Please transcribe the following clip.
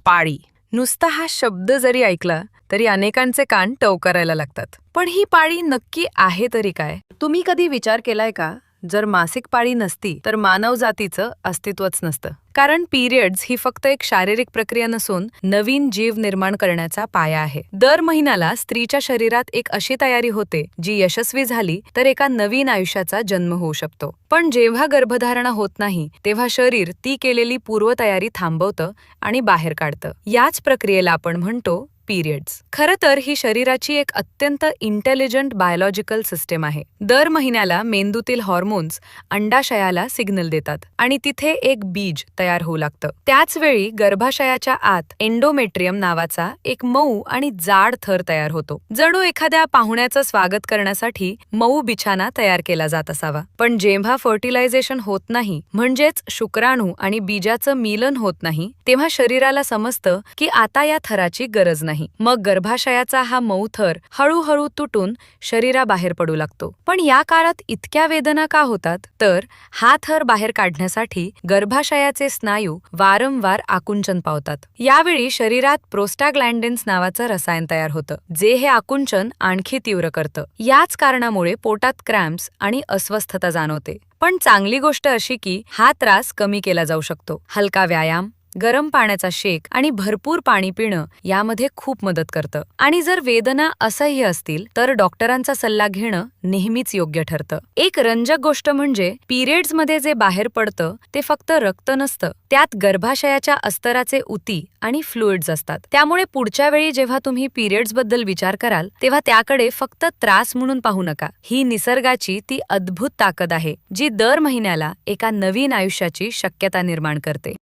पाळी. नुसता हा शब्द जरी ऐकला तरी अनेकांचे कान टवकारायला लागतात. पण ही पाळी नक्की आहे तरी काय? तुम्ही कधी विचार केलाय का, जर मासिक पाळी नसती तर मानव जातीचं अस्तित्वच नसतं. कारण पिरियड्स ही फक्त एक शारीरिक प्रक्रिया नसून नवीन जीव निर्माण करण्याचा पाया आहे. दर महिन्याला स्त्रीच्या शरीरात एक अशी तयारी होते जी यशस्वी झाली तर एका नवीन आयुष्याचा जन्म होऊ शकतो. पण जेव्हा गर्भधारणा होत नाही तेव्हा शरीर ती केलेली पूर्वतयारी थांबवतं आणि बाहेर काढतं. याच प्रक्रियेला आपण म्हणतो पिरियड्स. खरं तर ही शरीराची एक अत्यंत इंटेलिजंट बायोलॉजिकल सिस्टीम आहे. दर महिन्याला मेंदूतील हॉर्मोन्स अंडाशयाला सिग्नल देतात आणि तिथे एक बीज तयार होऊ लागतं. त्याच वेळी गर्भाशयाच्या आत एंडोमेट्रियम नावाचा एक मऊ आणि जाड थर तयार होतो. जणू एखाद्या पाहुण्याचं स्वागत करण्यासाठी मऊ बिछाना तयार केला जात असावा. पण जेव्हा फर्टिलायझेशन होत नाही, म्हणजेच शुक्राणू आणि बीजाचं मिलन होत नाही, तेव्हा शरीराला समजतं की आता या थराची गरज नाही. मग गर्भाशयाचा हा मऊ थर हळूहळू तुटून शरीराबाहेर पडू लागतो. पण या काळात इतक्या वेदना का होतात? तर हा थर बाहेर काढण्यासाठी गर्भाशयाचे स्नायू वारंवार आकुंचन पावतात. यावेळी शरीरात प्रोस्टाग्लॅन्डिन्स नावाचं रसायन तयार होतं, जे हे आकुंचन आणखी तीव्र करतं. याच कारणामुळे पोटात क्रॅम्प्स आणि अस्वस्थता जाणवते. पण चांगली गोष्ट अशी की हा त्रास कमी केला जाऊ शकतो. हलका व्यायाम, गरम पाण्याचा शेक आणि भरपूर पाणी पिणं यामध्ये खूप मदत करतं. आणि जर वेदना असह्य असतील तर डॉक्टरांचा सल्ला घेणं नेहमीच योग्य ठरतं. एक रंजक गोष्ट म्हणजे पिरियड्समध्ये जे बाहेर पडतं ते फक्त रक्त नसतं, त्यात गर्भाशयाच्या अस्तराचे उती आणि फ्लुइड्स असतात. त्यामुळे पुढच्या वेळी जेव्हा तुम्ही पिरियड्सबद्दल विचार कराल तेव्हा त्याकडे फक्त त्रास म्हणून पाहू नका. ही निसर्गाची ती अद्भुत ताकद आहे जी दर महिन्याला एका नवीन आयुष्याची शक्यता निर्माण करते.